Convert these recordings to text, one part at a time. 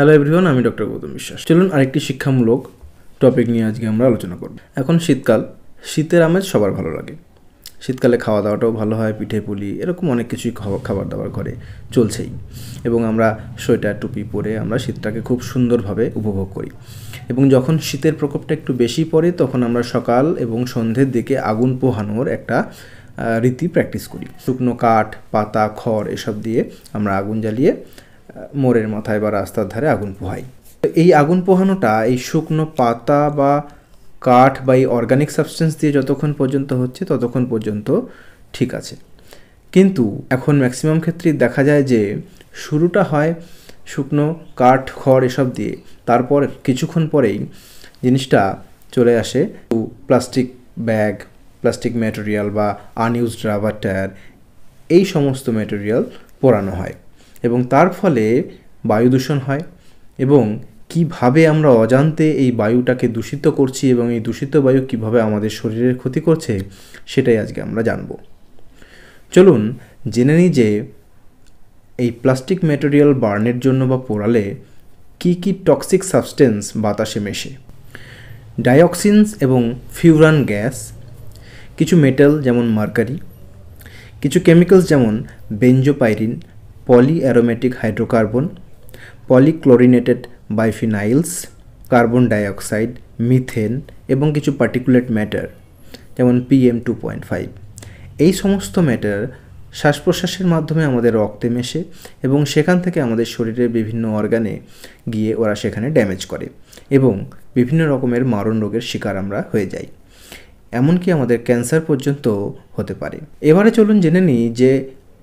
Hello everyone, আমি doctor Gautam বিশ্বাস। চলুন আরেকটি শিক্ষামূলক টপিক নিয়ে আজকে আমরা আলোচনা করব। এখন শীতকাল, শীতের আমেজ সবার ভালো লাগে। শীতকালে খাওয়া দাওয়াটাও ভালো হয়, পিঠে পুলি এরকম অনেক কিছুই খাবার দাবার ঘরে চলছেই, এবং আমরা সোয়েটার টুপি পরে আমরা শীতটাকে খুব সুন্দরভাবে উপভোগ করি। এবং যখন শীতের প্রকোপটা একটু বেশি পড়ে তখন আমরা সকাল এবং সন্ধ্যের দিকে আগুন পোহানোর একটা রীতি প্র্যাকটিস করি। শুকনো কাঠ, পাতা, খড় এসব দিয়ে আমরা আগুন জ্বালিয়ে মোড়ের মাথায় বা রাস্তার ধারে আগুন পোহাই। এই আগুন পোহানোটা এই শুকনো পাতা বা কাঠ বা এই অর্গানিক সাবস্টেন্স দিয়ে যতক্ষণ পর্যন্ত হচ্ছে ততক্ষণ পর্যন্ত ঠিক আছে, কিন্তু এখন ম্যাক্সিমাম ক্ষেত্রেই দেখা যায় যে শুরুটা হয় শুকনো কাঠ, খড় এসব দিয়ে, তারপর কিছুক্ষণ পরেই জিনিসটা চলে আসে প্লাস্টিক ব্যাগ, প্লাস্টিক ম্যাটেরিয়াল বা আনইউজড রাবার টায়ার, এই সমস্ত ম্যাটেরিয়াল পোড়ানো হয় এবং তার ফলে বায়ু দূষণ হয়। এবং কিভাবে আমরা অজান্তে এই বায়ুটাকে দূষিত করছি এবং এই দূষিত বায়ু কিভাবে আমাদের শরীরের ক্ষতি করছে সেটাই আজকে আমরা জানব। চলুন জেনে নিই যে এই প্লাস্টিক ম্যাটেরিয়াল বার্নের জন্য বা পোড়ালে কি কি টক্সিক সাবস্টেন্স বাতাসে মেশে। ডাইঅক্সিনস এবং ফিউরান গ্যাস, কিছু মেটাল যেমন মার্কারি, কিছু কেমিক্যালস যেমন benzopyrene, poly aromatic hydrocarbon, polychlorinated biphenyls, carbon dioxide, methane এবং কিছু পার্টিকুলেট ম্যাটার যেমন PM2.5। এই সমস্ত ম্যাটার শ্বাস প্রশ্বাসের মাধ্যমে আমাদের রক্তে মেশে এবং সেখান থেকে আমাদের শরীরের বিভিন্ন অর্গানে গিয়ে ওরা সেখানে ড্যামেজ করে এবং বিভিন্ন রকমের মারণ রোগের শিকার আমরা হয়ে যাই, এমনকি আমাদের ক্যান্সার পর্যন্ত হতে পারে। এবারে চলুন জেনে নিই যে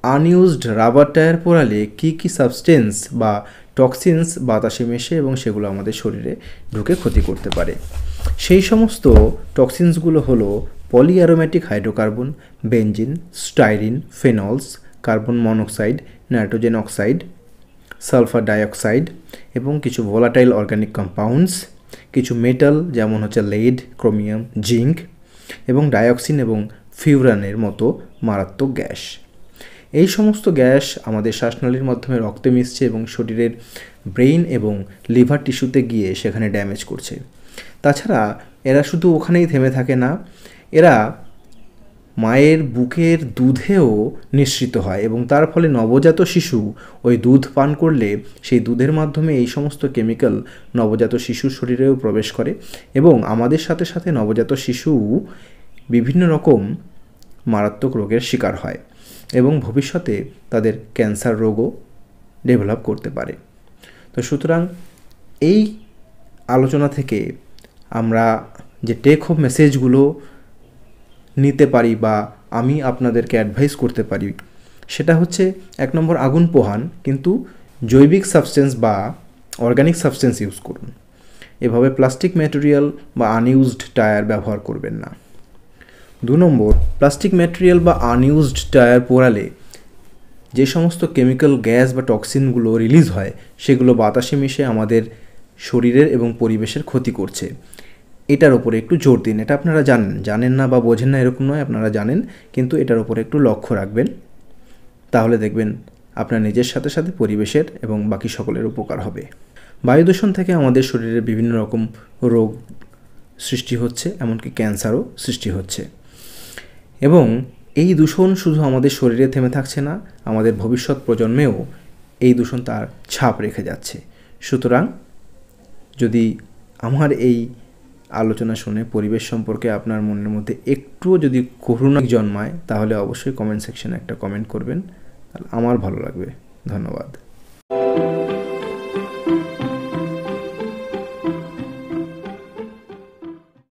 আনইউজড রাবার টায়ার পোড়ালে কী কী সাবস্টেন্স বা টক্সিনস বাতাসে মেশে এবং সেগুলো আমাদের শরীরে ঢুকে ক্ষতি করতে পারে। সেই সমস্ত টক্সিনসগুলো হলো poly aromatic hydrocarbon, benzene, styrene, phenols, carbon monoxide, nitrogen oxide, sulphur dioxide এবং কিছু ভোলাটাইল অর্গানিক কম্পাউন্ডস, কিছু মেটাল যেমন হচ্ছে লেড, ক্রোমিয়াম, জিঙ্ক এবং ডাইঅক্সিন এবং ফিউরানের মতো মারাত্মক গ্যাস। এই সমস্ত গ্যাস আমাদের শ্বাসনালীর মাধ্যমে রক্তে মিশছে এবং শরীরের ব্রেইন এবং লিভার টিস্যুতে গিয়ে সেখানে ড্যামেজ করছে। তাছাড়া এরা শুধু ওখানেই থেমে থাকে না, এরা মায়ের বুকের দুধেও নিঃসৃত হয় এবং তার ফলে নবজাত শিশু ওই দুধ পান করলে সেই দুধের মাধ্যমে এই সমস্ত কেমিক্যাল নবজাত শিশুর শরীরেও প্রবেশ করে এবং আমাদের সাথে সাথে নবজাত শিশু বিভিন্ন রকম মারাত্মক রোগের শিকার হয় এবং ভবিষ্যতে তাদের ক্যান্সার রোগও ডেভেলপ করতে পারে। তো সুতরাং এই আলোচনা থেকে আমরা যে টেক হোম মেসেজগুলো নিতে পারি বা আমি আপনাদেরকে অ্যাডভাইস করতে পারি সেটা হচ্ছে, 1 নম্বর, আগুন পোহান কিন্তু জৈবিক সাবস্টেন্স বা অর্গানিক সাবস্টেন্স ইউজ করুন। এভাবে প্লাস্টিক ম্যাটেরিয়াল বা আনইউজড টায়ার ব্যবহার করবেন না। 2 নম্বর, প্লাস্টিক ম্যাটেরিয়াল বা আনইউজড টায়ার পোড়ালে যে সমস্ত কেমিক্যাল গ্যাস বা টক্সিনগুলো রিলিজ হয় সেগুলো বাতাসে মিশে আমাদের শরীরের এবং পরিবেশের ক্ষতি করছে। এটার ওপরে একটু জোর দিন। এটা আপনারা জানেন না বা বোঝেন না এরকম নয়, আপনারা জানেন, কিন্তু এটার ওপরে একটু লক্ষ্য রাখবেন, তাহলে দেখবেন আপনার নিজের সাথে সাথে পরিবেশের এবং বাকি সকলের উপকার হবে। বায়ু দূষণ থেকে আমাদের শরীরে বিভিন্ন রকম রোগ সৃষ্টি হচ্ছে, এমনকি ক্যান্সারও সৃষ্টি হচ্ছে এবং এই দূষণ শুধু আমাদের শরীরে থেমে থাকছে না, আমাদের ভবিষ্যৎ প্রজন্মেও এই দূষণ তার ছাপ রেখে যাচ্ছে। সুতরাং যদি আমার এই আলোচনা শুনে পরিবেশ সম্পর্কে আপনার মনের মধ্যে একটুও যদি করুণা জন্মায় তাহলে অবশ্যই কমেন্ট সেকশনে একটা কমেন্ট করবেন, তাহলে আমার ভালো লাগবে। ধন্যবাদ।